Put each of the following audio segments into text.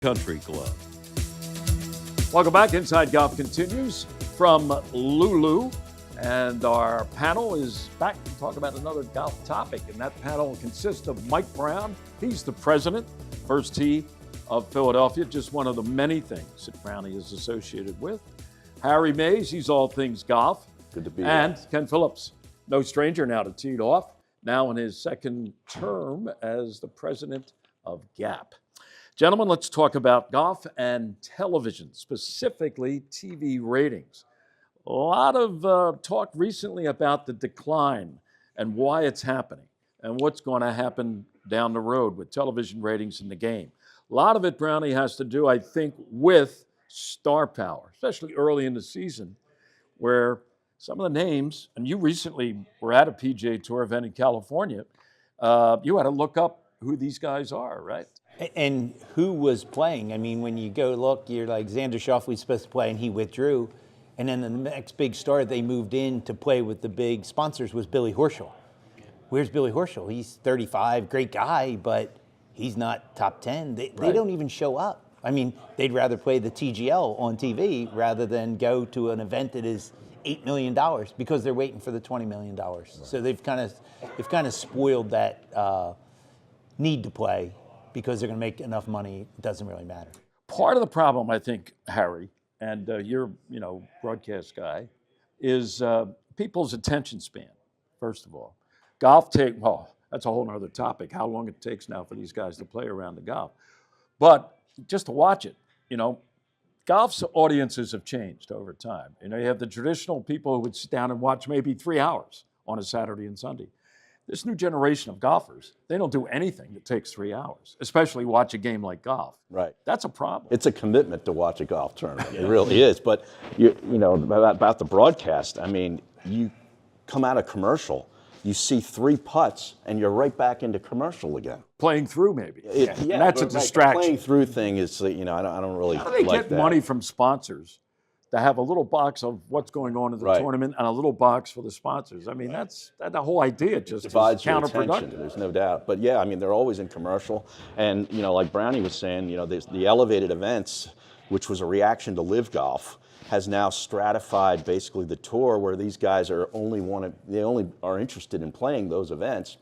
Country Club. Welcome back. Inside Golf continues from Lulu, and our panel is back to talk about another golf topic, and that panel consists of Mike Brown. He's the president, First Tee of Philadelphia, just one of the many things that Brownie is associated with. Harry Mays, he's all things golf. Good to be here. And Ken Phillips, no stranger now to Teed Off, now in his second term as the president of GAP. Gentlemen, let's talk about golf and television, specifically TV ratings. A lot of talk recently about the decline and why it's happening and what's going to happen down the road with television ratings in the game. A lot of it, Brownie, has to do, I think, with star power, especially early in the season, where some of the names, and you recently were at a PGA Tour event in California, you had to look up who these guys are, right? And who was playing? I mean, when you go look, you're like, Xander Schauffele was supposed to play and he withdrew. And then the next big star they moved in to play with the big sponsors was Billy Horschel. Where's Billy Horschel? He's 35, great guy, but he's not top 10. They don't even show up. I mean, they'd rather play the TGL on TV rather than go to an event that is $8 million because they're waiting for the $20 million. Right. So they've kind of spoiled that need to play because they're going to make enough money. It doesn't really matter. Part of the problem, I think, Harry, and you're, broadcast guy, is people's attention span, first of all. Golf that's a whole other topic, how long it takes now for these guys to play around the golf. But just to watch it, golf's audiences have changed over time. You have the traditional people who would sit down and watch maybe 3 hours on a Saturday and Sunday. This new generation of golfers, they don't do anything that takes 3 hours, especially watch a game like golf. Right. That's a problem. It's a commitment to watch a golf tournament. It really is. But, about the broadcast, I mean, you come out of commercial, you see 3 putts, and you're right back into commercial again. Playing through, maybe. And that's a distraction. The playing through thing is, I don't really like that. How do they get money from sponsors to have a little box of what's going on in the tournament and a little box for the sponsors? I mean, that's the whole idea just divides is your counterproductive. attention, there's no doubt. But yeah, I mean, they're always in commercial. And, like Brownie was saying, the elevated events, which was a reaction to Live Golf, has now stratified basically the tour where these guys they only are interested in playing those events.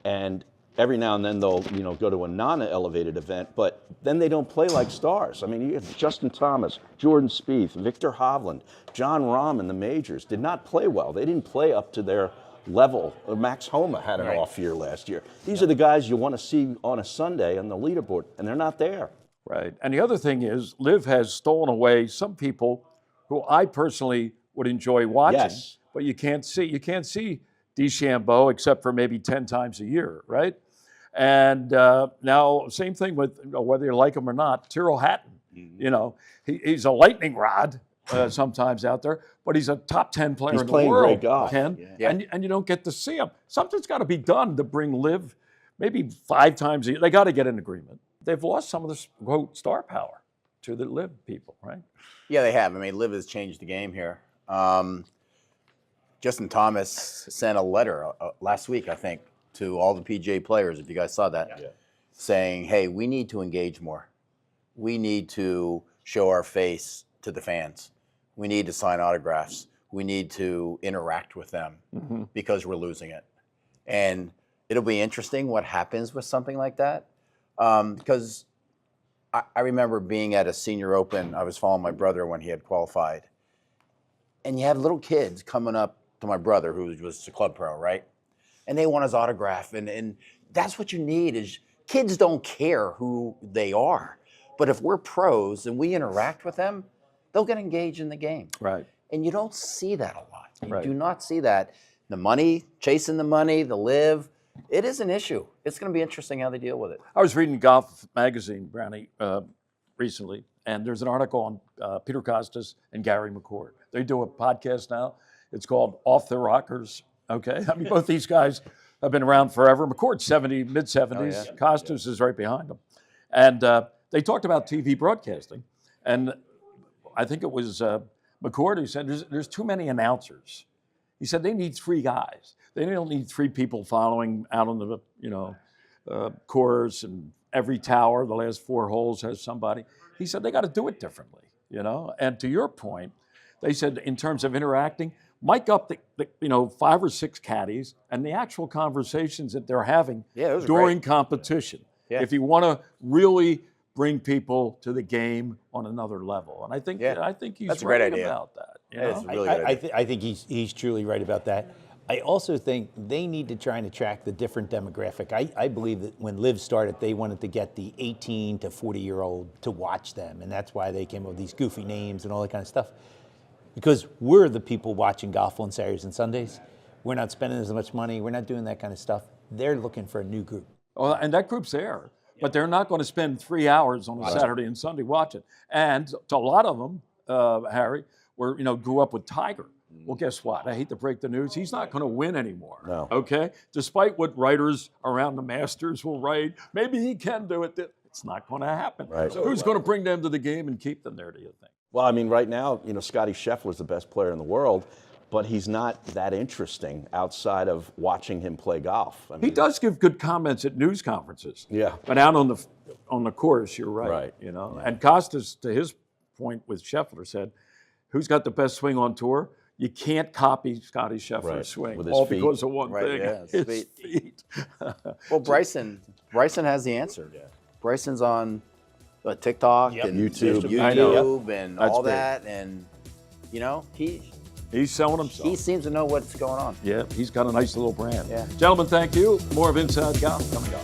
And every now and then they'll, go to a non-elevated event, but then they don't play like stars. I mean, you have Justin Thomas, Jordan Spieth, Victor Hovland, John Rahm in the majors did not play well. They didn't play up to their level. Max Homa had an off year last year. These are the guys you want to see on a Sunday on the leaderboard, and they're not there. Right. And the other thing is, Liv has stolen away some people who I personally would enjoy watching, but you can't see. You can't see DeChambeau except for maybe 10 times a year, right? And now, same thing with whether you like him or not, Tyrrell Hatton. He's a lightning rod sometimes out there, but he's a top 10 player in the world. He's playing great golf, Ken, and you don't get to see him. Something's got to be done to bring Liv maybe 5 times a year. They got to get an agreement. They've lost some of this, quote, star power to the Liv people, right? Yeah, they have. I mean, Liv has changed the game here. Justin Thomas sent a letter last week, I think, to all the PGA players, if you guys saw that, saying, hey, we need to engage more. We need to show our face to the fans. We need to sign autographs. We need to interact with them because we're losing it. And it'll be interesting what happens with something like that. Because I remember being at a senior open. I was following my brother when he had qualified. And you have little kids coming up to my brother, who was a club pro, right? And they want his autograph. And that's what you need is kids don't care who they are. But if we're pros and we interact with them, they'll get engaged in the game. Right. And you don't see that a lot. You do not see that. The money, chasing the money, the Live, it is an issue. It's going to be interesting how they deal with it. I was reading Golf Magazine, Brownie, recently, and there's an article on Peter Costas and Gary McCord. They do a podcast now. It's called Off the Rockers. Okay, I mean, both these guys have been around forever. McCord's 70, mid-70s. Costas is right behind him. And they talked about TV broadcasting. And I think it was McCord who said there's too many announcers. He said they need 3 guys. They don't need 3 people following out on the course and every tower, the last 4 holes has somebody. He said they got to do it differently, you know. And to your point, they said in terms of interacting, mic up the 5 or 6 caddies and the actual conversations that they're having during competition. Yeah. If you want to really bring people to the game on another level, and I think he's That's a right great idea. about that. You That is know? a really good idea. I think he's truly right about that. I also think they need to try and attract the different demographic. I believe that when Live started, they wanted to get the 18 to 40-year-old to watch them, and that's why they came up with these goofy names and all that kind of stuff. Because we're the people watching golf on Saturdays and Sundays. We're not spending as much money. We're not doing that kind of stuff. They're looking for a new group. Well, and that group's there, but they're not going to spend 3 hours on a Saturday and Sunday watching. And to a lot of them, Harry, grew up with Tiger. Well, guess what? I hate to break the news. He's not going to win anymore. No. Okay? Despite what writers around the Masters will write, maybe he can do it. It's not going to happen. Right. So who's going to bring them to the game and keep them there, do you think? Well, I mean, right now, Scottie Scheffler's the best player in the world, but he's not that interesting outside of watching him play golf. I mean, He does give good comments at news conferences. Yeah. But out on the course, you're right. Right. You know, and Costas, to his point with Scheffler, said, "Who's got the best swing on tour? You can't copy Scottie Scheffler's Right. swing, With his all feet. because of one Right, thing: yeah, his his feet." Well, Bryson has the answer. Bryson's on TikTok and YouTube. I know. YouTube and That's all big. that, and He's selling himself. he seems to know what's going on. Yeah, he's got a nice little brand. Yeah. Gentlemen, thank you. More of Inside Golf coming up.